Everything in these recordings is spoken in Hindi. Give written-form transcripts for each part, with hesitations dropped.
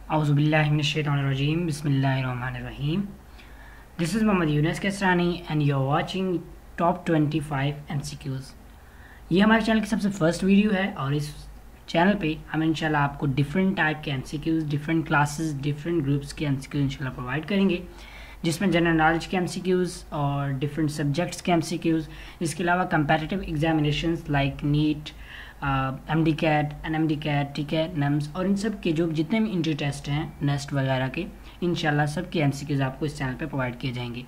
Auzubillahiminash-shaytanir-rajim. Bismillahir-rahmanir-rahim. This is Mohammad Yunus Kasrani and you're watching Top 25 MCQs. ये हमारे चैनल की सबसे फर्स्ट वीडियो है और इस चैनल पे हम इंशाल्लाह आपको डिफरेंट टाइप के MCQs, different classes, different groups के MCQs इंशाल्लाह प्रोवाइड करेंगे, जिसमें जनरल नॉलेज के MCQs और डिफरेंट सब्जेक्ट्स के MCQs, इसके अलावा competitive examinations like NEET, MD-CAT, NMD-CAT, ठीक है, NEMS और इन सब के जो जितने भी इंट्री टेस्ट हैं, नेस्ट वगैरह के, इंशाल्लाह सब के MCQs आपको इस चैनल पे प्रोवाइड किए जाएंगे।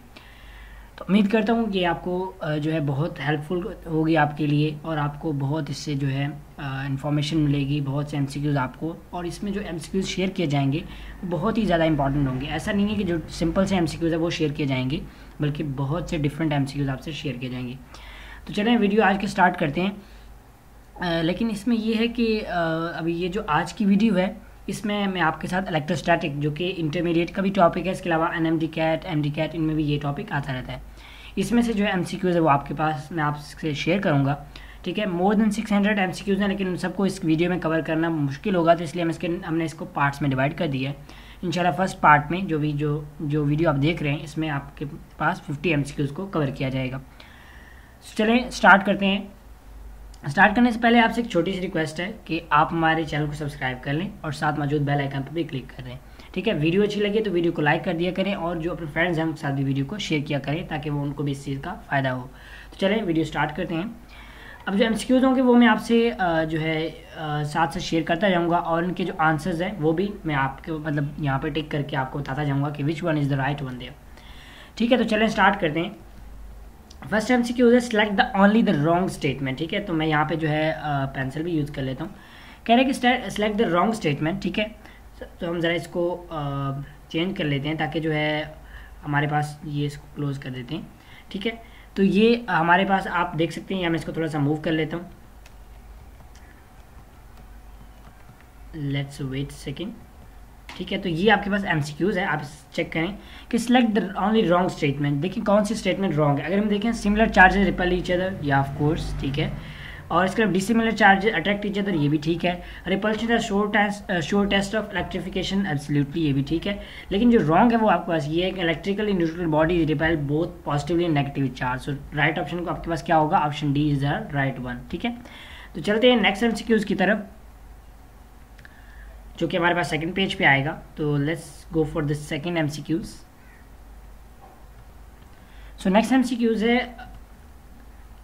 तो उम्मीद करता हूँ कि आपको जो है बहुत हेल्पफुल होगी आपके लिए और आपको बहुत इससे जो है इंफॉर्मेशन मिलेगी, बहुत से MCQs आपको, और इसमें जो MCQs शेयर किए जाएंगे बहुत ही ज़्यादा इंपॉर्टेंट होंगे। ऐसा नहीं है कि जो सिंपल से MCQs है वो शेयर किए जाएंगे, बल्कि बहुत से डिफरेंट MCQs आपसे शेयर किए जाएंगे। तो चलें वीडियो आज के स्टार्ट करते हैं। लेकिन इसमें ये है कि अभी ये जो आज की वीडियो है इसमें मैं आपके साथ इलेक्ट्रोस्टैटिक, जो कि इंटरमीडिएट का भी टॉपिक है, इसके अलावा NMD-CAT, MD-CAT, इनमें भी ये टॉपिक आता रहता है। इसमें से जो MCQs है वो आपके पास मैं आपसे शेयर करूँगा, ठीक है। मोर देन 600 MCQs हैं, लेकिन उन सबको इस वीडियो में कवर करना मुश्किल होगा, तो इसलिए हमने इसको पार्ट्स में डिवाइड कर दिया है। इंशाल्लाह फर्स्ट पार्ट में जो वीडियो आप देख रहे हैं इसमें आपके पास 50 MCQs को कवर किया जाएगा। चलें स्टार्ट करते हैं। स्टार्ट करने से पहले आपसे एक छोटी सी रिक्वेस्ट है कि आप हमारे चैनल को सब्सक्राइब कर लें और साथ मौजूद बेल आइकन पर भी क्लिक कर दें, ठीक है। वीडियो अच्छी लगे तो वीडियो को लाइक कर दिया करें और जो अपने फ्रेंड्स हैं उनके साथ भी वीडियो को शेयर किया करें ताकि वो उनको भी इस चीज़ का फ़ायदा हो। तो चलें वीडियो स्टार्ट करते हैं। अब जो MCQs होंगे वो मैं आपसे जो है साथ से शेयर करता जाऊँगा और इनके जो आंसर्स हैं वो भी मैं आपके मतलब यहाँ पर टिक करके आपको बताता जाऊँगा कि which one is the right one there, ठीक है। तो चलें स्टार्ट करते हैं। फर्स्ट MCQ है select the only the wrong statement, ठीक है। तो मैं यहाँ पे जो है पेंसिल भी यूज़ कर लेता हूँ। कह रहे हैं कि सेलेक्ट द रॉन्ग स्टेटमेंट, ठीक है। तो हम ज़रा इसको चेंज कर लेते हैं ताकि जो है हमारे पास ये इसको क्लोज कर देते हैं, ठीक है। तो ये हमारे पास आप देख सकते हैं, या मैं इसको थोड़ा सा मूव कर लेता हूँ। लेट्स वेट सेकेंड, ठीक है। तो ये आपके पास MCQs है, आप चेक करें कि select the only wrong statement. देखिए कौन सी स्टेटमेंट रॉन्ग है। अगर हम देखें similar charges repel each other, या ऑफ कोर्स, ठीक है। और इसके बाद dissimilar charges attract each other, ये भी ठीक है। रिपल्शन शोर टेस्ट ऑफ इलेक्ट्रिफिकेशन, एब्सोल्युटली ये भी ठीक है। लेकिन जो रॉन्ग है वो आपके पास ये है कि electrically neutral body repel both positively and negative charge. So right option को आपके पास क्या होगा, option D is the right one, ठीक है। तो चलते हैं नेक्स्ट MCQs की तरफ, जो कि हमारे पास सेकंड पेज पे आएगा। तो let's go for the second MCQs। So next MCQs है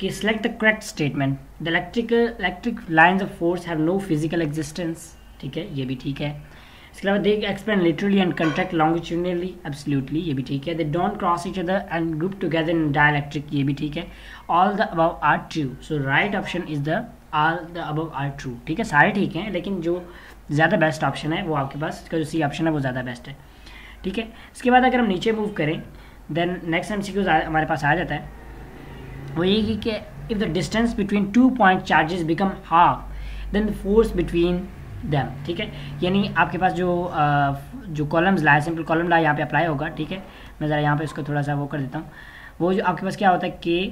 कि select the correct statement. The electric lines of force have no physical existence, ठीक है, ये भी ठीक है। इसके अलावा they expand literally and contract longitudinally, absolutely ये भी ठीक है। They don't cross each other and group together in dielectric, ये भी ठीक है। All the above are true, so right option is the all the above are true, ठीक है। सारे ठीक हैं, लेकिन जो ज़्यादा बेस्ट ऑप्शन है वो आपके पास, इसका जो सी ऑप्शन है वो ज़्यादा बेस्ट है, ठीक है। इसके बाद अगर हम नीचे मूव करें देन नेक्स्ट MCQs हमारे पास आ जाता है। वो ये कि if the distance between 2 point charges become half then the force between them, ठीक है। यानी आपके पास जो Coulomb's law, simple Coulomb law यहाँ पे अप्लाई होगा, ठीक है। मैं ज़रा यहाँ पे इसको थोड़ा सा वो कर देता हूँ। वो जो आपके पास क्या होता है के,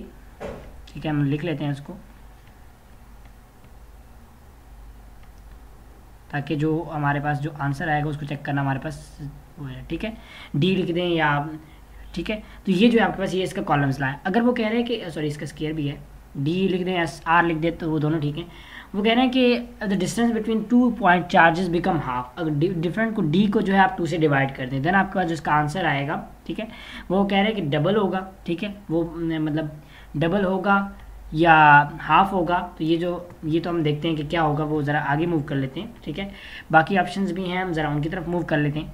ठीक है, हम लिख लेते हैं इसको ताकि जो हमारे पास जो आंसर आएगा उसको चेक करना हमारे पास वो है, ठीक है। डी लिख दें या, ठीक है। तो ये जो है आपके पास ये इसका कॉलम्स लाए। अगर वो कह रहे हैं कि सॉरी इसका स्क्वायर भी है, डी लिख दें या आर लिख दें तो वो दोनों ठीक है। वो कह रहे हैं कि the distance between 2 point charges become half. अगर डिफरेंट को डी को जो है आप 2 से डिवाइड कर दें देन आपके पास जिसका आंसर आएगा, ठीक है, वो कह रहे हैं कि डबल होगा, ठीक है। वो मतलब डबल होगा या हाफ होगा। तो ये तो हम देखते हैं कि क्या होगा, वो ज़रा आगे मूव कर लेते हैं, ठीक है। बाकी ऑप्शंस भी हैं, हम ज़रा उनकी तरफ मूव कर लेते हैं,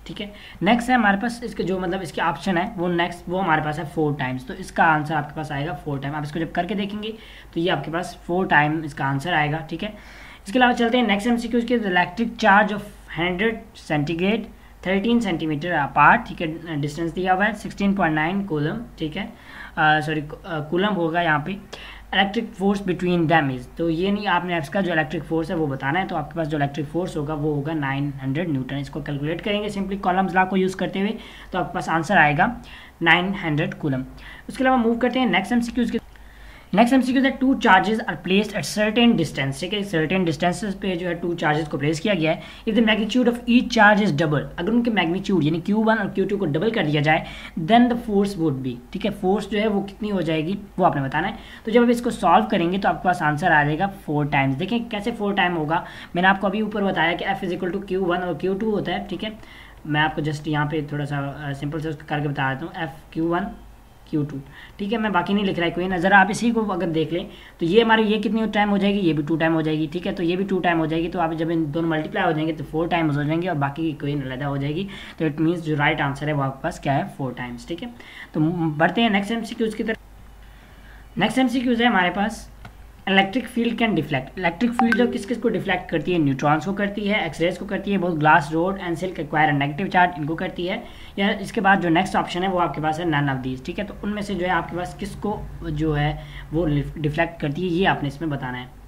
ठीक है। नेक्स्ट है हमारे पास इसके जो मतलब इसके ऑप्शन है वो हमारे पास है 4 टाइम्स। तो इसका आंसर आपके पास आएगा 4 टाइम। आप इसको जब करके देखेंगे तो ये आपके पास 4 टाइम इसका आंसर आएगा, ठीक है। इसके अलावा चलते हैं नेक्स्ट MCQ के। Electric charge of 100 centigrade 13 centimetre apart, ठीक है। डिस्टेंस दिया हुआ है 16.9 कूलम, ठीक है, सॉरी कूलम होगा यहाँ पे। Electric force between them is, तो ये नहीं, आपने इसका जो इलेक्ट्रिक फोर्स है वो बताना है। तो आपके पास जो इलेक्ट्रिक फोर्स होगा वो होगा 900 न्यूटन। इसको कैलकुलेट करेंगे सिंपली कॉलम्स लॉ को यूज़ करते हुए, तो आपके पास आंसर आएगा 900 कूलम। उसके अलावा मूव करते हैं नेक्स्ट MCQs के। नेक्स्ट एमसीक्यू है two charges are placed at certain distance, ठीक है, सर्टेन डिस्टेंसेस पे जो है टू चार्जेस को प्लेस किया गया है। If the magnitude of each charge is double, अगर उनके मैग्नीट्यूड यानी Q1 और Q2 को डबल कर दिया जाए then the force would be, ठीक है, फोर्स जो है वो कितनी हो जाएगी वो आपने बताना है। तो जब आप इसको सॉल्व करेंगे तो आपके पास आंसर आ जाएगा 4 टाइम्स। देखें कैसे 4 टाइम होगा, मैंने आपको अभी ऊपर बताया कि F is equal to Q1 और Q2 होता है, ठीक है। मैं आपको जस्ट यहाँ पे थोड़ा सा सिंपल से उसको करके बता देता हूँ, F Q1 Q2, ठीक है, मैं बाकी नहीं लिख रहा है कोई ना, ज़रा आप इसी को अगर देख लें तो ये हमारी ये कितनी टाइम हो जाएगी, ये भी 2 टाइम हो जाएगी, ठीक है, तो ये भी 2 टाइम हो जाएगी। तो आप जब इन दोनों मल्टीप्लाई हो जाएंगे तो 4 टाइम्स हो जाएंगे और बाकी की कोई अलग हो जाएगी। तो इट मीन्स जो राइट आंसर है वो आपके पास क्या है 4 टाइम्स, ठीक है। तो बढ़ते हैं नेक्स्ट एमसीक्यूज की तरफ। नेक्स्ट एमसीक्यूज है हमारे पास electric field can deflect. Electric field जो किस किस को डिफ्लेक्ट करती है, न्यूट्रॉन्स को करती है, एक्सरेज को करती है, बहुत glass rod and silk acquire negative charge इनको करती है। या इसके बाद जो नेक्स्ट ऑप्शन है वो आपके पास है नन ऑफ दीज, ठीक है। तो उनमें से जो है आपके पास किसको जो है वो डिफ्लेक्ट करती है ये आपने इसमें बताना है।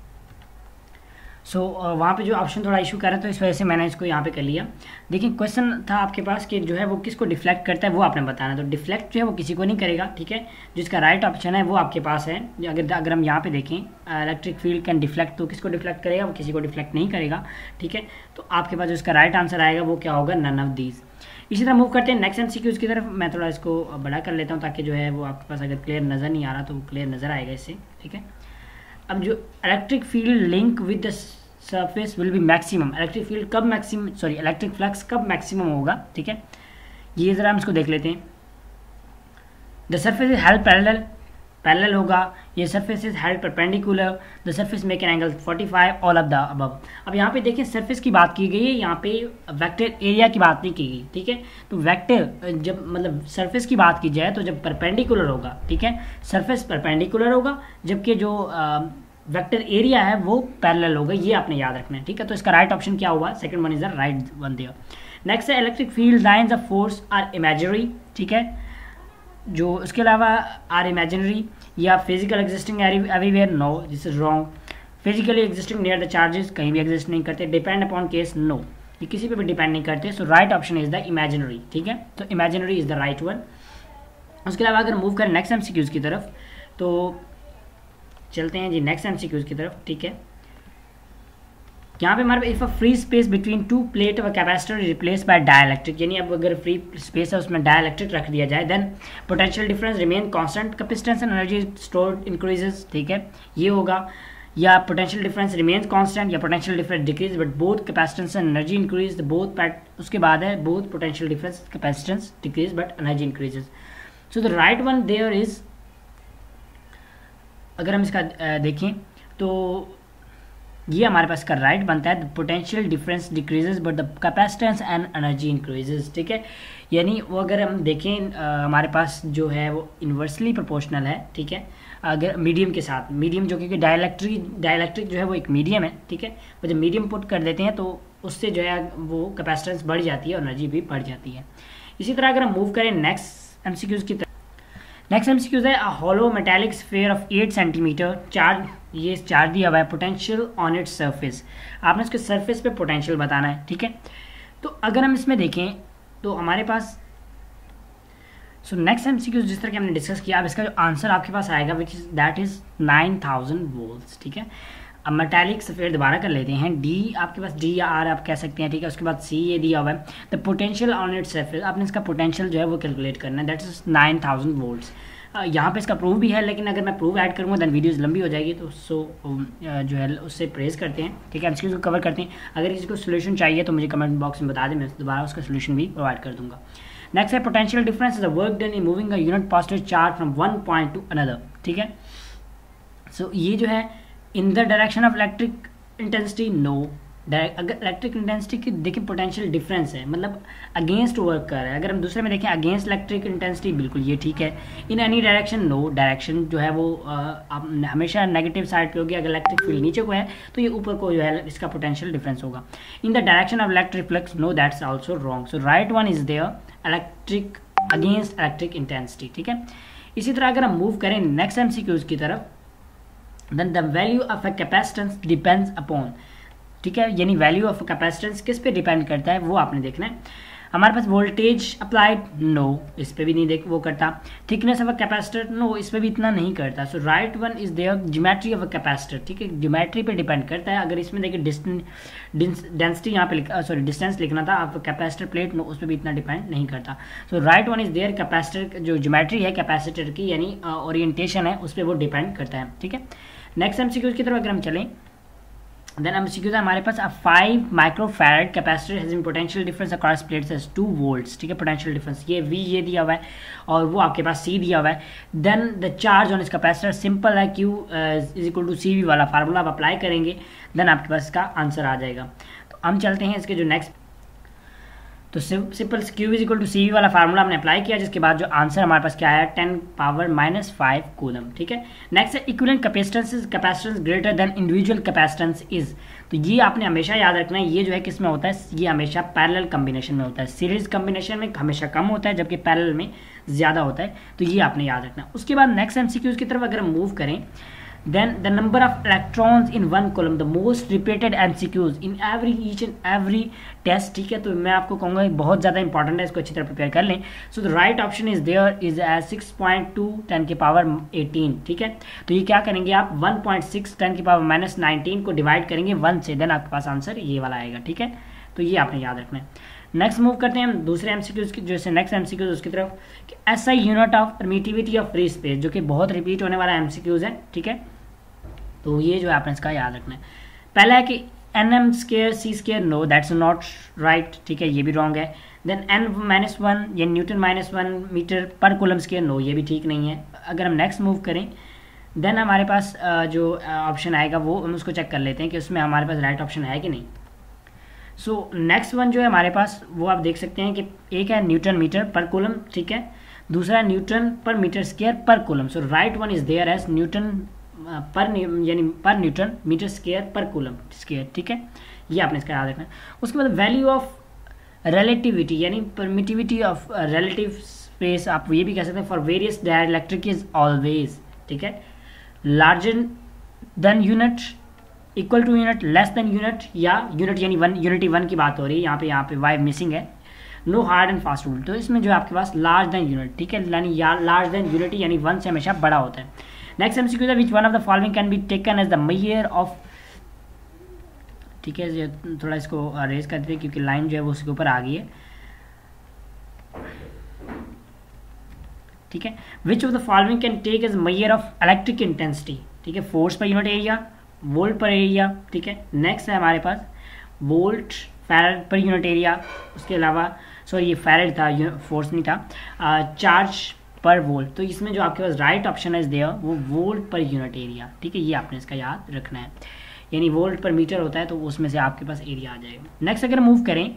वहाँ पे जो ऑप्शन थोड़ा इशू कर रहा है तो इस वजह से मैंने इसको यहाँ पे कर लिया। देखिए क्वेश्चन था आपके पास कि जो है वो किसको डिफ्लेक्ट करता है वो आपने बताना है। तो डिफ्लेक्ट जो है वो किसी को नहीं करेगा, ठीक है। जिसका राइट ऑप्शन है वो आपके पास है। अगर हम यहाँ पे देखें इलेक्ट्रिक फील्ड कैन डिफ्लेक्ट, तो किसको डिफ्लेक्ट करेगा, वो किसी को डिफ्लेक्ट नहीं करेगा, ठीक है। तो आपके पास जो इसका राइट आंसर आएगा वो क्या होगा, नन ऑफ दीज। इसी तरह मूव करते हैं नेक्स्ट एमसीक्यूज की तरफ। मैं थोड़ा इसको बड़ा कर लेता हूँ ताकि जो है वो आपके पास अगर क्लियर नज़र नहीं आ रहा तो क्लियर नज़र आएगा इससे, ठीक है। अब जो electric field link with the surface will B maximum, electric field कब मैक्सिमम, सॉरी इलेक्ट्रिक फ्लक्स कब मैक्सिमम होगा, ठीक है। ये ज़रा हम इसको देख लेते हैं। The surface is held parallel होगा, ये surface is held perpendicular, the surface make an angle 45, all of the above. अब यहाँ पे देखें सरफेस की बात की गई है, यहाँ पे वेक्टर एरिया की बात नहीं की गई, ठीक है। तो वेक्टर जब मतलब सरफेस की बात की जाए तो जब परपेंडिकुलर होगा, ठीक है, सरफेस परपेंडिकुलर होगा, जबकि जो वेक्टर एरिया है वो पैरेलल होगा, ये आपने याद रखना है, ठीक है। तो इसका राइट ऑप्शन क्या हुआ, second one is the right one there. Next है electric field lines of force are imaginary, ठीक है। जो इसके अलावा आर इमेजिनरी या physical existing everywhere, no this is wrong. Physically existing near the charges, कहीं भी एग्जिस्ट नहीं करते। डिपेंड अपॉन केस, नो, ये किसी पे भी डिपेंड नहीं करते। So right option is the imaginary, ठीक है। तो imaginary is the right one. उसके अलावा अगर मूव करें नेक्स्ट एमसीक्यूज की तरफ तो चलते हैं जी नेक्स्ट एमसीक्यूज की तरफ, ठीक है। यहाँ पे हमारे पास if a free space between two plate of capacitor replace by dielectric, यानी अब अगर फ्री स्पेस है उसमें डाइलेक्ट्रिक रख दिया जाए, then potential difference remain constant, capacitance and energy stored increases, ठीक है, ये होगा। या पोटेंशियल डिफरेंस रिमेन्स कांस्टेंट या potential difference decrease but both capacitance and energy increase, both उसके बाद है both potential difference capacitance decrease but energy increases. So the right one there is, अगर हम इसका देखें तो ये हमारे पास का राइट बनता है, the potential difference decreases but the capacitance and energy increases, ठीक है। यानी वो अगर हम देखें हमारे पास जो है वो इन्वर्सली प्रोपोर्शनल है, ठीक है। अगर मीडियम के साथ, मीडियम जो कि डाइलेक्ट्रिक जो है वो एक मीडियम है, ठीक है। वो जब मीडियम पुट कर देते हैं तो उससे जो है वो कैपेसिटेंस बढ़ जाती है और एनर्जी भी बढ़ जाती है। इसी तरह अगर हम मूव करें नेक्स्ट एमसीक्यूज की तरफ, नेक्स्ट एमसीक्यूज है hollow metallic sphere of 8 centimetre charge, ये चार्ज दिया हुआ है, पोटेंशियल ऑन इट्स सरफेस, आपने इसके सरफेस पे पोटेंशियल बताना है, ठीक है। तो अगर हम इसमें देखें तो हमारे पास नेक्स्ट एमसीक्यूज जिस तरह कि हमने डिस्कस किया, अब इसका जो आंसर आपके पास आएगा which is that is 9000 volts, ठीक है। अब मेटालिक स्फीयर दोबारा कर लेते हैं, डी आपके पास डी या आर आप कह सकते हैं, ठीक है। उसके बाद सी ये दिया हुआ है, the potential on its surface, आपने इसका पोटेंशियल जो है वो कैलकुलेट करना है, दैट इज 9000 वोल्ट्स। यहाँ पे इसका प्रूफ भी है, लेकिन अगर मैं प्रूफ ऐड करूँगा दैन वीडियोस लंबी हो जाएगी, तो जो है उससे प्रेस करते हैं, ठीक है, एमसीक्यूज को कवर करते हैं। अगर किसी को सोल्यूशन चाहिए तो मुझे कमेंट बॉक्स में बता दें, मैं दोबारा उसका सोल्यूशन भी प्रोवाइड कर दूँगा। नेक्स्ट है potential difference is the work done in moving a unit positive charge from one point to another, ठीक है। सो ये जो है in the direction of electric intensity, no, अगर इलेक्ट्रिक इंटेंसिटी की देखिए पोटेंशियल डिफरेंस है, मतलब अगेंस्ट वर्क कर रहा है। अगर हम दूसरे में देखें अगेंस्ट इलेक्ट्रिक इंटेंसिटी, बिल्कुल ये ठीक है। In any direction, no, direction जो है वो हमेशा नेगेटिव साइड पे होगी। अगर इलेक्ट्रिक फील्ड नीचे को है तो ये ऊपर को जो है इसका पोटेंशियल डिफरेंस होगा। In the direction of electric flux, no, that's also wrong. So right one is there, electric against electric intensity, ठीक है। इसी तरह अगर हम मूव करें नेक्स्ट एमसीक्यूज की तरफ, then the value of a capacitance depends upon, ठीक है, यानी वैल्यू ऑफ कैपेसिटेंस किस पे डिपेंड करता है वो आपने देखना है। हमारे पास वोल्टेज अप्लाइड, नो, इस पर भी नहीं देख वो करता। Thickness of a capacitor, no, इस पर भी इतना नहीं करता। So right one is there geometry of a capacitor, ठीक है, ज्योमेट्री पे डिपेंड करता है। अगर इसमें देखिए डेंसिटी यहाँ पे सॉरी डिस्टेंस लिखना था, आप कैपेसिटर प्लेट, नो, उस पर भी इतना डिपेंड नहीं करता। So right one is there, capacitor जो ज्योमेट्री है कैपेसिटर की यानी ओरिएंटेशन है उस पर वो डिपेंड करता है, ठीक है। नेक्स्ट एमसीक्यूज की तरफ अगर हम चलें, देन एमसीक्यूज हमारे पास 5 microfarad capacitor has in potential difference across plates as 2 volts, ठीक है, पोटेंशियल डिफरेंस ये V ये दिया हुआ है और वो आपके पास C दिया हुआ है। देन द चार्ज ऑन इस कैपेसिटर सिंपल है, Q is equal to CV वाला फार्मूला आप अप्लाई करेंगे, देन आपके पास इसका आंसर आ जाएगा। तो हम चलते हैं इसके जो नेक्स्ट, तो simple Q is equal to CV वाला फार्मूला हमने अप्लाई किया, जिसके बाद जो आंसर हमारे पास क्या आया 10⁻⁵ कूलम, ठीक है। नेक्स्ट है equivalent capacitance greater than individual capacitance is, तो ये आपने हमेशा याद रखना है, ये जो है किस में होता है, ये हमेशा पैरेलल कॉम्बिनेशन में होता है। सीरीज कॉम्बिनेशन में हमेशा कम होता है जबकि पैरेलल में ज़्यादा होता है, तो ये आपने याद रखना है। उसके बाद नेक्स्ट एमसीक्यूज की तरफ अगर हम मूव करें, then the number of electrons in one column, the most repeated MCQs in each and every test, ठीक है। तो मैं आपको कहूँगा बहुत ज़्यादा इंपॉर्टेंट है, इसको अच्छी तरह प्रिपेयर कर लें। So the right option is there is 6.2 10⁻18, ठीक है। तो ये क्या करेंगे आप 1.6 10⁻⁻19 को डिवाइड करेंगे 1 से, देन आपके पास आंसर ये वाला आएगा, ठीक है। तो ये आपने याद रखना है। नेक्स्ट मूव करते हैं हम दूसरे एमसीक्यूज की, जैसे नेक्स्ट एमसीक्यूज उसकी तरफ, कि SI unit of permittivity of free space, जो कि बहुत रिपीट होने वाला एमसीक्यूज है, ठीक है। तो ये जो है आपने इसका याद रखना है। पहला है कि nm²c², no that's not right, ठीक है, ये भी रॉन्ग है। देन n-1 या N-1 मीटर पर कूलम स्क्वायर, नो, ये भी ठीक नहीं है। अगर हम नेक्स्ट मूव करें, देन हमारे पास जो ऑप्शन आएगा वो हम उसको चेक कर लेते हैं कि उसमें हमारे पास राइट ऑप्शन है कि नहीं। सो नेक्स्ट वन जो है हमारे पास वो आप देख सकते हैं कि एक है न्यूटन मीटर पर कूलम, ठीक है, दूसरा है newton per metre square per coulomb. So right one is there as newton यानी per newton metre square per coulomb square, ठीक है, ये आपने इसका याद रखना है। उसके बाद वैल्यू ऑफ रिलेटिविटी यानी परमिटिविटी ऑफ रिलेटिव स्पेस, आप ये भी कह सकते हैं, for various dielectric is always, ठीक है, larger than unit, equal to unit, less than unit, या यूनिट यानी 1, यूनिटी 1 की बात हो रही है यहाँ पे वाई मिसिंग है। No hard and fast rule, तो इसमें जो है आपके पास लार्ज देन यूनिट, ठीक है, यानी लार्ज देन यूनिटी यानी 1 से हमेशा बड़ा होता है। नेक्स्ट एमसीक्यू है, which one of the following can be taken as the measure of, ठीक है, ये थोड़ा इसको अरेज करते हैं क्योंकि लाइन जो है वो उसके ऊपर आ गई है, ठीक है। Which of the following can take as measure of electric intensity, ठीक है, force per unit area, volt per area, ठीक है। नेक्स्ट है हमारे पास volt farad per unit area, उसके अलावा सॉरी ये फैरेड था, फोर्स नहीं था, चार्ज पर वोल्ट। तो इसमें जो आपके पास राइट ऑप्शन है इज देयर वो वोल्ट पर यूनिट एरिया, ठीक है, ये आपने इसका याद रखना है, यानी वोल्ट पर मीटर होता है तो उसमें से आपके पास एरिया आ जाएगा। नेक्स्ट अगर मूव करें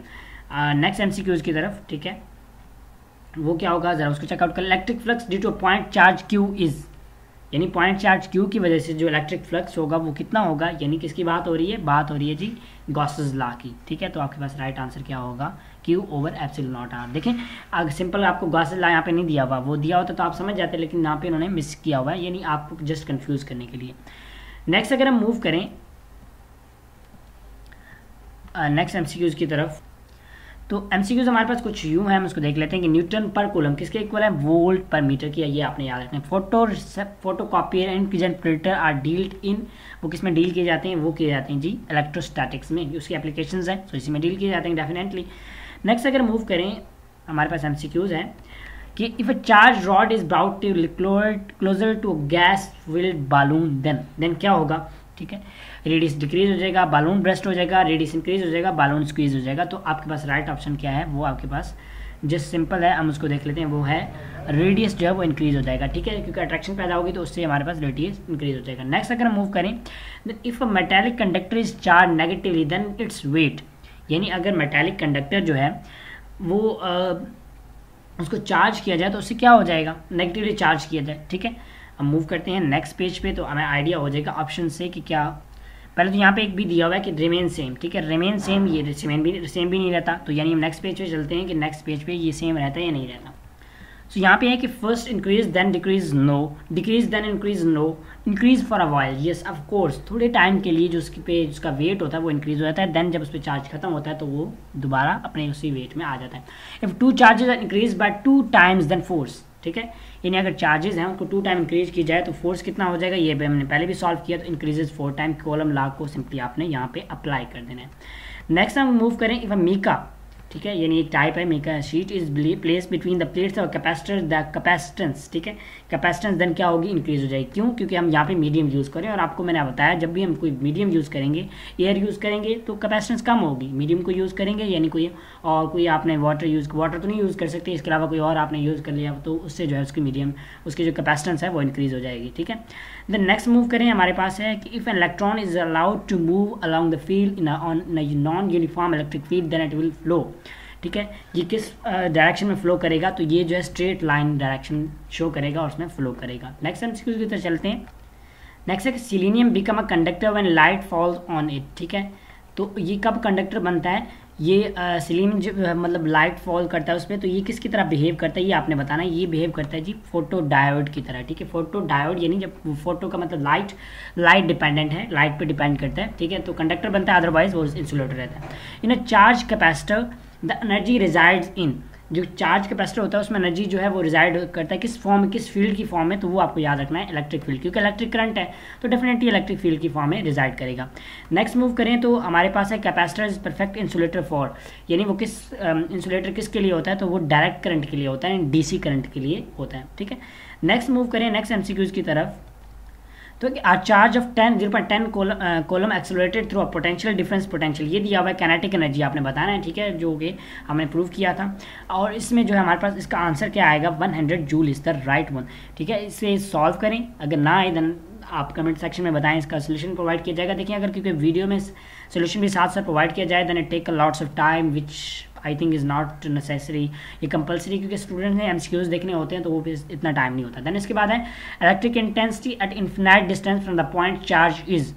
नेक्स्ट एमसीक्यूज की तरफ, ठीक है, वो क्या होगा जरा उसको चेकआउट कर। Electric flux due two point charge Q is, यानी पॉइंट चार्ज Q की वजह से जो इलेक्ट्रिक फ्लक्स होगा वो कितना होगा, यानी किसकी बात हो रही है, बात हो रही है जी गॉसेस लॉ की, ठीक है। तो आपके पास राइट आंसर क्या होगा, Q/ε0r। देखें अगर सिंपल आपको गॉसेस लॉ यहाँ पे नहीं दिया हुआ, वो दिया होता तो आप समझ जाते, लेकिन यहाँ पे उन्होंने मिस किया हुआ है, यानी आपको जस्ट कंफ्यूज करने के लिए। नेक्स्ट अगर हम मूव करें नेक्स्ट एमसीक्यूज की तरफ, तो एमसीक्यूज हमारे पास कुछ यूं है, हम उसको देख लेते हैं कि न्यूटन पर कूलम किसके इक्वल है, वोल्ट पर मीटर की, ये आपने याद रखना है। Photocopier and present printer are dealt in, वो किस में डील किए जाते हैं, वो किए जाते हैं जी इलेक्ट्रोस्टैटिक्स में, उसकी एप्लीकेशंस हैं, तो इसी में डील किए जाते हैं डेफिनेटली। नेक्स्ट अगर मूव करें हमारे पास एमसीक्यूज है कि if a charge rod is brought closer to gas filled balloon, then क्या होगा, ठीक है, रेडियस डिक्रीज हो जाएगा, बालून ब्रस्ट हो जाएगा, रेडियस इंक्रीज हो जाएगा, बालून स्क्वीज हो जाएगा। तो आपके पास राइट ऑप्शन क्या है, वो आपके पास जस्ट सिंपल है, हम उसको देख लेते हैं, वो है रेडियस जो है वो इंक्रीज हो जाएगा, ठीक है, क्योंकि अट्रैक्शन पैदा होगी तो उससे हमारे पास रेडियस इंक्रीज हो जाएगा। नेक्स्ट अगर हम मूव करें, then if a metallic conductor is charge negatively then its weight, यानी अगर मेटालिक कंडक्टर जो है वो उसको चार्ज किया जाए तो उससे क्या हो जाएगा, नेगेटिवली चार्ज किया जाए, ठीक है। हम मूव करते हैं नेक्स्ट पेज पे, तो हमें आइडिया हो जाएगा ऑप्शन से कि क्या, पहले तो यहाँ पे एक भी दिया हुआ है कि रिमेन सेम, ठीक है, रिमेन सेम, ये सेम भी नहीं रहता, तो यानी हम नेक्स्ट पेज पे चलते हैं कि नेक्स्ट पेज पे ये सेम रहता है या नहीं रहता। सो यहाँ पे है कि first increase then decrease no, decrease then increase no, increase for a while, yes of course थोड़े टाइम के लिए जो उसकी पे उसका वेट होता है वो इंक्रीज हो जाता है, देन जब उस पर चार्ज खत्म होता है तो वो दोबारा अपने उसी वेट में आ जाता है। If two charges are increase by 2 times then force, ठीक है, यानी अगर चार्जेस हैं उनको 2 टाइम इंक्रीज की जाए तो फोर्स कितना हो जाएगा, ये भी हमने पहले भी सॉल्व किया, तो इंक्रीजेज 4 टाइम, कॉलम लॉ को सिंपली आपने यहाँ पे अप्लाई कर देना है। नेक्स्ट हम मूव करें इफ अ मीका, ठीक है, यानी एक टाइप है mica sheet is place between the plates और कैपेसिटर, द कैपेसिटेंस, ठीक है, कैपेसिटेंस देन क्या होगी, इंक्रीज हो जाएगी। क्यों? क्योंकि हम यहाँ पे मीडियम यूज़ करें, और आपको मैंने बताया जब भी हम कोई मीडियम यूज़ करेंगे, एयर यूज़ करेंगे तो कैपेसिटेंस कम होगी, मीडियम को यूज़ करेंगे यानी कोई आपने वाटर तो नहीं यूज़ कर सकते, इसके अलावा कोई और आपने यूज़ कर लिया तो उससे जो है उसकी मीडियम उसकी जो कैपेसिटेंस है वो इंक्रीज हो जाएगी, ठीक है। देन नेक्स्ट मूव करें, हमारे पास है कि if an electron is allowed to move along the field in non uniform electric field then it will flow, ठीक है, ये किस डायरेक्शन में फ्लो करेगा, तो ये जो है स्ट्रेट लाइन डायरेक्शन शो करेगा और उसमें फ्लो करेगा। नेक्स्ट एमसीक्यू की तरफ चलते हैं। नेक्स्ट है कि selenium become a conductor when light falls on it, ठीक है, तो ये कब कंडक्टर बनता है, ये सिलीनियम जो मतलब लाइट फॉल करता है उस पर, तो ये किसकी तरह बिहेव करता है ये आपने बताना है, ये बिहेव करता है जी फोटो डायोड की तरह, ठीक है, फोटो डायोड यानी जब फोटो का मतलब लाइट डिपेंडेंट है, लाइट पे डिपेंड करता है, ठीक है, तो कंडक्टर बनता है, अदरवाइज वो इंसुलेटर रहता है। In a charge capacitor the energy resides in, जो चार्ज कैपेसिटर होता है उसमें एनर्जी जो है वो रिजाइड करता है किस फॉर्म में, किस फील्ड की फॉर्म में, तो वो आपको याद रखना है इलेक्ट्रिक फील्ड, क्योंकि इलेक्ट्रिक करंट है तो डेफिनेटली इलेक्ट्रिक फील्ड की फॉर्म में रिजाइड करेगा। नेक्स्ट मूव करें तो हमारे पास है capacitor is perfect insulator for, यानी वो किस इंसुलेटर किसके लिए होता है, तो वो डायरेक्ट करंट के लिए होता है, डीसी करंट के लिए होता है, ठीक है। नेक्स्ट मूव करें नेक्स्ट एमसीक्यूज की तरफ, तो a charge of 0.10 coulomb accelerated through a potential difference potential, ये दिया हुआ है कैनेटिक एनर्जी आपने बताना है, ठीक है, जो कि हमने प्रूव किया था, और इसमें जो है हमारे पास इसका आंसर क्या आएगा, 100 joule is the right one, ठीक है। इसे सॉल्व करें, अगर ना आए देन आप कमेंट सेक्शन में बताएं, इसका सोल्यूशन प्रोवाइड किया जाएगा। देखिए अगर क्योंकि वीडियो में सोल्यूशन भी साथ साथ प्रोवाइड किया जाए then it take a lots of time which I think is not necessary, ये कंपलसरी, क्योंकि स्टूडेंट ने एमसीक्यूज देखने होते हैं तो वो भी इतना टाइम नहीं होता। देन इसके बाद है electric intensity at infinite distance from the point charge is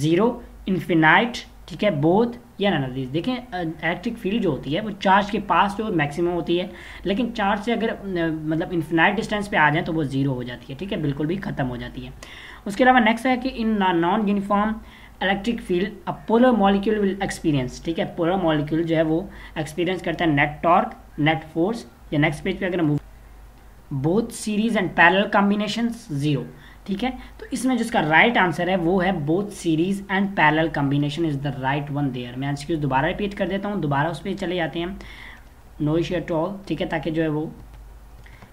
0 infinite, ठीक है, बोथ या नन ऑफ दीज। देखें इलेक्ट्रिक फील्ड जो होती है वो चार्ज के पास जो मैक्सिमम होती है, लेकिन चार्ज से अगर मतलब इन्फिनाइट डिस्टेंस पे आ जाए तो वो 0 हो जाती है, ठीक है, बिल्कुल भी खत्म हो जाती है। उसके अलावा नेक्स्ट है कि इन non uniform electric field a polar molecule will experience, ठीक है, पोलर मॉलिक्यूल जो है वो एक्सपीरियंस करता है नेट टॉर्क, नेट फोर्स, या नेक्स्ट पेज पे अगर move both series and parallel combinations 0, ठीक है, तो इसमें जिसका राइट आंसर है वो है both series and parallel combination is the right one there. मैं एमसीक्यू दोबारा रिपीट कर देता हूँ, दोबारा उस पर चले जाते हैं, नो इशू एट ऑल, ठीक है, ताकि जो है वो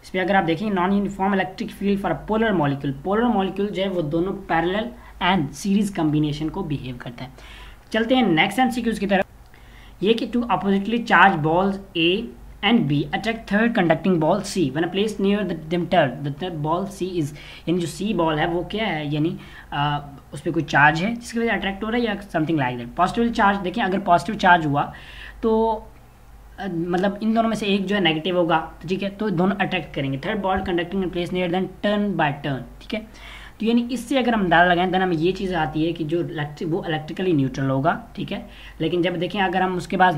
इस पर अगर आप देखें non uniform electric field for polar molecule जो है वो दोनों पैरेलल एंड सीरीज कॉम्बिनेशन को बिहेव करता है। चलते हैं नेक्स्ट एमसीक्यूज की तरफ। ये कि two oppositely charge balls A and B attract third conducting ball C when place near the ball C is, यानी जो सी बॉल है वो क्या है, यानी उस पर कोई चार्ज है जिसकी वजह से अट्रैक्ट हो रहा है या something like that. Positive charge, देखिए अगर पॉजिटिव चार्ज हुआ तो मतलब इन दोनों में से एक जो है नेगेटिव होगा, तो ठीक है, तो दोनों अट्रैक्ट करेंगे। Third ball conducting in place near then turn by turn, ठीक है, तो यानी इससे अगर हम अंदाजा लगाएं देन हमें ये चीज़ आती है कि जो वो इलेक्ट्रिकली न्यूट्रल होगा, ठीक है, लेकिन जब देखें अगर हम उसके पास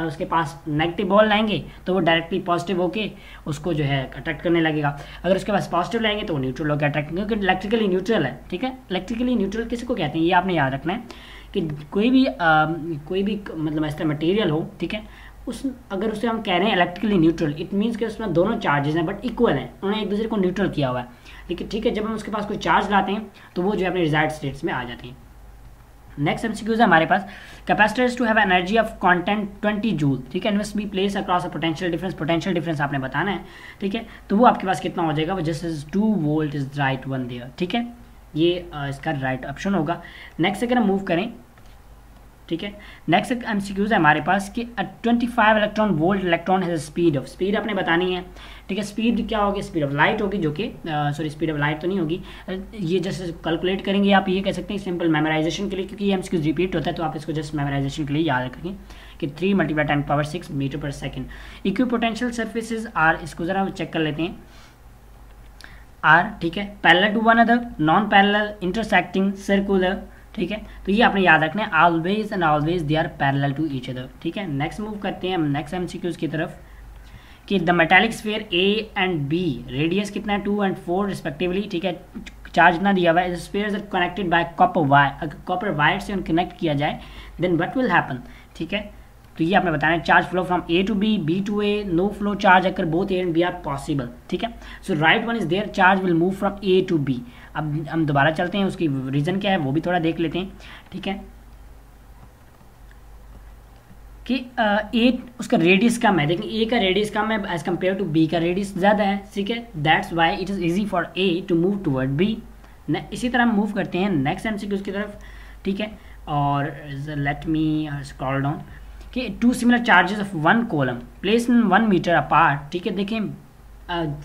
उसके पास नेगेटिव बॉल लाएंगे तो वो डायरेक्टली पॉजिटिव होके उसको जो है अट्रैक्ट करने लगेगा, अगर उसके पास पॉजिटिव लाएंगे तो वो न्यूट्रल होकर अट्रैक्ट, क्योंकि इलेक्ट्रिकली न्यूट्रल है, ठीक है। इलेक्ट्रिकली न्यूट्रल किसको कहते हैं ये आपने याद रखना है कि कोई भी मतलब ऐसा मटेरियल हो, ठीक है, अगर उसे हम कह रहे हैं इलेक्ट्रिकली न्यूट्रल, इट मीन्स कि उसमें दोनों चार्जेस हैं बट इक्वल हैं, उन्होंने एक दूसरे को न्यूट्रल किया हुआ है, लेकिन ठीक है, जब हम उसके पास कोई चार्ज लाते हैं तो वो जो है अपने डिजायर्ड स्टेट्स में आ जाते हैं। नेक्स्ट एमसीक्यूज है हमारे पास, capacitors to have energy of content 20 joule, ठीक है, must be place across a potential difference आपने बताना है, ठीक है, तो वो आपके पास कितना हो जाएगा, वो just is 2 volt is right one there, ठीक है, ये इसका राइट ऑप्शन होगा। नेक्स्ट अगर हम मूव करें, ठीक है, नेक्स्ट एमसीक्यूज है हमारे पास कि 25 electron volt electron has speed आपने बतानी है, ठीक है, स्पीड क्या होगी, स्पीड ऑफ लाइट होगी, जो कि सॉरी स्पीड ऑफ लाइट तो नहीं होगी, ये जस्ट कैलकुलेट करेंगे, आप ये कह सकते हैं सिंपल मेमोराइजेशन के लिए, क्योंकि ये एमसीक्यूज रिपीट होता है तो आप इसको जस्ट मेमोराइजेशन के लिए याद रखेंगे कि 3 × 10⁻⁶ मीटर पर सेकेंड। इक्विपोटेंशियल सर्फेसिज आर, इसको जरा चेक कर लेते हैं, आर, ठीक है, parallel to one other, non parallel, intersecting, circular, ठीक है, तो ये आपने याद रखना है, always and always they are parallel to each other, ठीक है। नेक्स्ट मूव करते हैं हम नेक्स्ट एमसीक्यूज की तरफ कि the metallic sphere A and B radius कितना है 2 and 4 रिस्पेक्टिवली, ठीक है, चार्ज इतना दिया हुआ है, spheres are connected by copper wire, अगर कॉपर वायर से कनेक्ट किया जाए देन व्हाट विल हैपन, ठीक है। तो ये आपने बताना है charge flow from A to B, B to A, no flow charge अगर both A and B are possible, ठीक है। So right one is there, charge will move from A to B. अब हम दोबारा चलते हैं, उसकी रीजन क्या है वो भी थोड़ा देख लेते हैं, ठीक है, कि ए उसका रेडियस कम है, देखें ए का रेडियस कम है एज कम्पेयर टू बी का रेडियस ज़्यादा है, ठीक है, that's why it is easy for A to move toward B. इसी तरह हम मूव करते हैं नेक्स्ट एमसीक्यूज की तरफ, ठीक है, और लेट मी स्क्रॉल डाउन कि two similar charges of one column place in 1 metre apart, ठीक है, देखें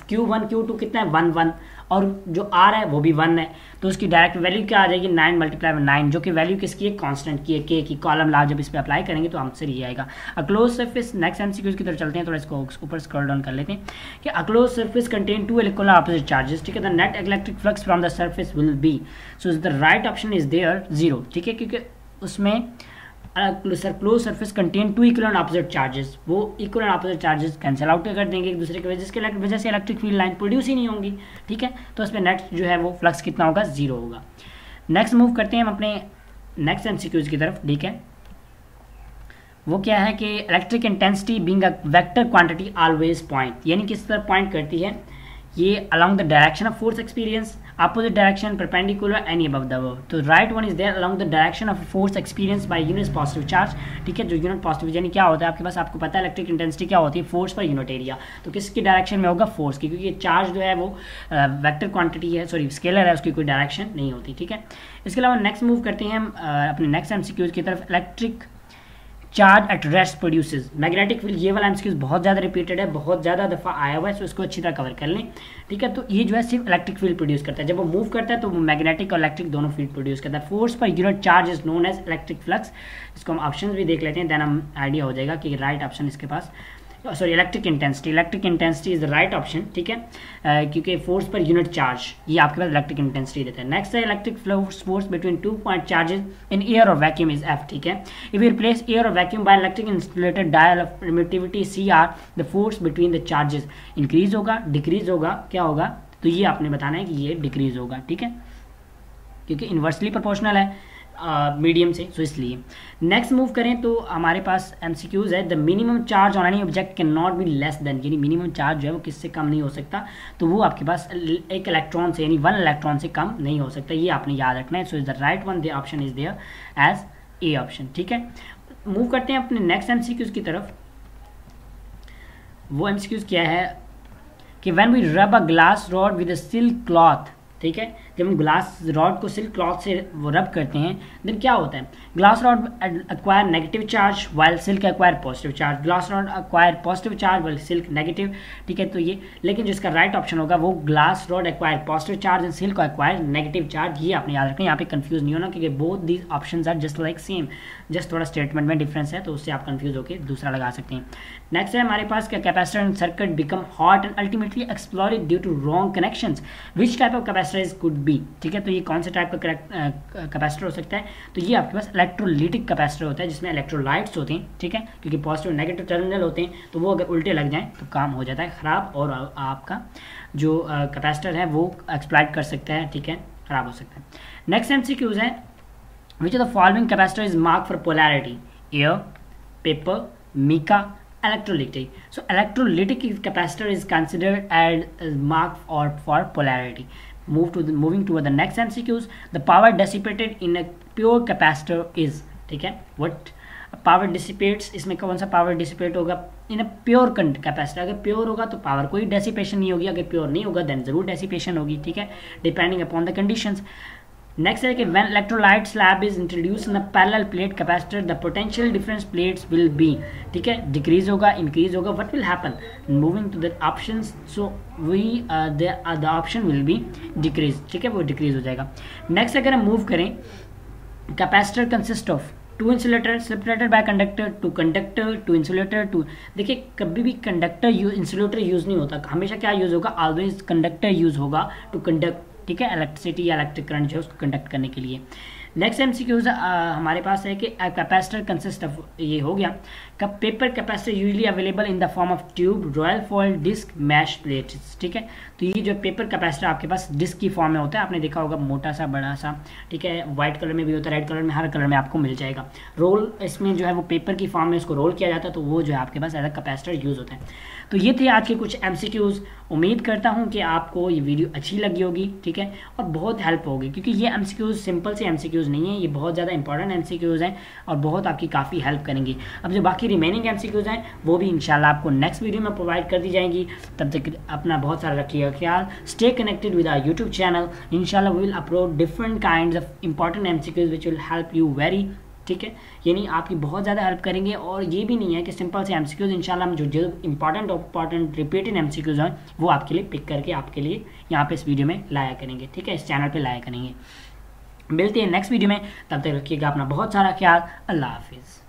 Q1 Q2 कितना है 1 1 और जो R है वो भी 1 है, तो उसकी डायरेक्ट वैल्यू क्या आ जाएगी 9 × 9, जो कि वैल्यू किसकी है कांस्टेंट की है, K की। कॉलम ला जब इस पर अप्लाई करेंगे तो आंसर ये आएगा। अक्लोज सरफेस नेक्स्ट एमसीक्यूज की तरफ चलते हैं, थोड़ा इसको ऊपर स्क्रॉल डाउन कर लेते हैं कि a close surface contain 2 equal opposite charges, ठीक है, the net electric flux from the surface will be, so the right option is there 0, ठीक है, क्योंकि उसमें close surface contain 2 equal and opposite charges, वो equal and opposite charges cancel out कर देंगे एक दूसरे की वजह, जिसके वजह से इलेक्ट्रिक फील्ड लाइन प्रोड्यूस ही नहीं होंगी, ठीक है, तो उस पर नेट जो है वो फ्लक्स कितना होगा 0 होगा। नेक्स्ट मूव करते हैं हम अपने नेक्स्ट एमसीक्यूज की तरफ, ठीक है, वो क्या है कि electric intensity being a vector quantity always point, यानी किस तरह पॉइंट करती है ये along the direction of force experience, opposite direction, perpendicular, any above the above। तो right one is there along the direction of force experienced by unit positive charge, ठीक है, जो यूनिट पॉजिटिव यानी क्या होता है आपके पास, आपको पता है इलेक्ट्रिक इंटेंसिटी क्या होती है, फोर्स पर यूनिट एरिया, तो किसकी डायरेक्शन में होगा फोर्स की, क्योंकि ये चार्ज जो है वो वेक्टर क्वांटिटी है, सॉरी स्केलर है, उसकी कोई डायरेक्शन नहीं होती, ठीक है। इसके अलावा नेक्स्ट मूव करते हैं हम अपने नेक्स्ट एमसीक्यूज की तरफ, electric charge at rest produces magnetic field. ये वाला एमसीक्यूज बहुत ज़्यादा रिपीटेड है, बहुत ज़्यादा दफ़ा आया हुआ है, सो इसको अच्छी तरह कवर कर लें, ठीक है। तो ये जो है सिर्फ इलेक्ट्रिक फील्ड प्रोड्यूस करता है, जब वो मूव करता है तो वो मैग्नेटिक और इलेक्ट्रिक दोनों फील्ड प्रोड्यूस करता है। Force per unit charge is known as electric flux. इसको हम ऑप्शन भी देख लेते हैं, देन हम आइडिया हो जाएगा कि राइट ऑप्शन इसके पास, sorry electric intensity is the right option, ठीक है, क्योंकि फोर्स पर यूनिट चार्ज ये आपके पास इलेक्ट्रिक इंटेंसिटी देता है। नेक्स्ट है electric force between 2 point charges in air और वैक्यूम इज एफ, ठीक है। इफ यू रिप्लेस एयर और vacuum by electric insulated dial of permittivity CR, the force between the charges increase होगा, डिक्रीज होगा, क्या होगा, तो ये आपने बताना है कि ये डिक्रीज होगा, ठीक है, क्योंकि इन्वर्सली प्रोपोर्शनल है मीडियम से, सो इसलिए। नेक्स्ट मूव करें तो हमारे पास एमसीक्यूज है, the minimum charge on any object can not be less than, यानी मिनिमम चार्ज जो है वो किससे कम नहीं हो सकता, तो वो आपके पास एक इलेक्ट्रॉन से यानी 1 इलेक्ट्रॉन से कम नहीं हो सकता, ये आपने याद रखना है। So is the right one, the option is there as A option, ठीक है। मूव करते हैं अपने नेक्स्ट एमसीक्यूज की तरफ। वो एमसीक्यूज क्या है कि व्हेन वी रब a glass rod with a silk cloth, ठीक है, जब हम ग्लास रॉड को सिल्क क्लॉथ से वो रब करते हैं देन क्या होता है, glass rod acquire negative charge while silk acquire positive charge, glass rod acquire positive charge while silk negative, ठीक है। तो ये लेकिन जिसका राइट ऑप्शन होगा वो glass rod acquire positive charge and silk acquire negative charge, ये आपने याद रखना है, यहाँ पे कंफ्यूज नहीं होना, क्योंकि both these options are just like same, just थोड़ा स्टेटमेंट में डिफरेंस है, तो उससे आप कंफ्यूज होकर दूसरा लगा सकते हैं। नेक्स्ट है हमारे पास क्या, capacitor and circuit become hot and ultimately exploded due to wrong connections, which type of capacitor could be, ठीक है। तो ये कौन से टाइप का कैपेसिटर हो सकता है, तो ये आपके पास इलेक्ट्रोलिटिक कैपेसिटर होता है, जिसमें इलेक्ट्रोलाइट्स होते हैं, ठीक है, क्योंकि पॉजिटिव और नेगेटिव टर्मिनल होते हैं, तो वो अगर उल्टे लग जाएं तो काम हो जाता है ख़राब, और आपका जो कैपेसिटर है वो एक्सप्लॉइट कर सकता है, ठीक है, ख़राब हो सकता है। नेक्स्ट एमसीक्यूज है, which of the following capacitor is mark for polarity, air, paper, mica, electrolytic। So electrolytic capacitor is considered as mark or for polarity। Moving toward the next MCQs, the power dissipated in a pure capacitor is, ठीक है, what power dissipates, इसमें कौन सा power dissipate होगा, इन अ प्योर कैपेसिटर, अगर प्योर होगा तो पावर कोई डेसिपेशन नहीं होगी, अगर प्योर नहीं होगा देन जरूर डेसिपेशन होगी, ठीक है, depending upon the conditions. Next है कि when electrolyte slab is introduce in a parallel plate capacitor, the potential difference plates will be, ठीक है, डिक्रीज होगा, इंक्रीज होगा, what will happen, moving to the options, so we the option will be decrease, ठीक है, वो डिक्रीज हो जाएगा। नेक्स्ट अगर हम मूव करें, capacitor consist of 2 insulator separated by conductor, 2 conductor, 2 insulator, 2, देखिए कभी भी कंडक्टर इंसुलेटर यूज नहीं होता, हमेशा क्या यूज होगा, ऑलवेज कंडक्टर यूज होगा टू कंडक्ट, ठीक है, इलेक्ट्रिसिटी या इलेक्ट्रिक करंट जो है उसको कंडक्ट करने के लिए। नेक्स्ट एमसीक्यूज हमारे पास है कि कैपेसिटर कंसिस्ट ऑफ, ये हो गया paper capacitor usually available in the form of tube, royal foil, disc, mesh plates, ठीक है। तो ये जो पेपर कैपेसिटर आपके पास डिस्क की फॉर्म में होता है, आपने देखा होगा मोटा सा बड़ा सा, ठीक है, व्हाइट कलर में भी होता है, रेड कलर में, हर कलर में आपको मिल जाएगा। रोल इसमें जो है वो पेपर की फॉर्म में इसको रोल किया जाता है, तो वो जो है आपके पास एज अ कैपेसिटर यूज़ होता है। तो ये थे आज के कुछ एमसीक्यूज़। उम्मीद करता हूँ कि आपको ये वीडियो अच्छी लगी होगी, ठीक है, और बहुत हेल्प होगी, क्योंकि ये एमसीक्यूज़ सिंपल से एमसीक्यूज़ नहीं है, ये बहुत ज़्यादा इंपॉर्टेंट एमसीक्यूज़ हैं और बहुत आपकी काफ़ी हेल्प करेंगी। अब जो बाकी रिमेनिंग एमसीक्यूज़ हैं वो भी इंशाल्लाह आपको नेक्स्ट वीडियो में प्रोवाइड कर दी जाएंगी। तब तक अपना बहुत सारा रखिएगा ख्याल। Stay connected with our YouTube channel. इंशाल्लाह we will upload different kinds of important MCQs which will help you very, ठीक है, यानी आपकी बहुत ज़्यादा हेल्प करेंगे। और ये भी नहीं है कि सिंपल से एमसीक्यूज़, इंशाल्लाह हम जो इंपॉर्टेंट रिपीटेड एमसीक्यूज़ हैं वो आपके लिए पिक करके आपके लिए यहाँ पे इस वीडियो में लाया करेंगे, ठीक है, इस चैनल पे लाया करेंगे। मिलते हैं नेक्स्ट वीडियो में, तब तक रखिएगा अपना बहुत सारा ख्याल। अल्लाह हाफिज़।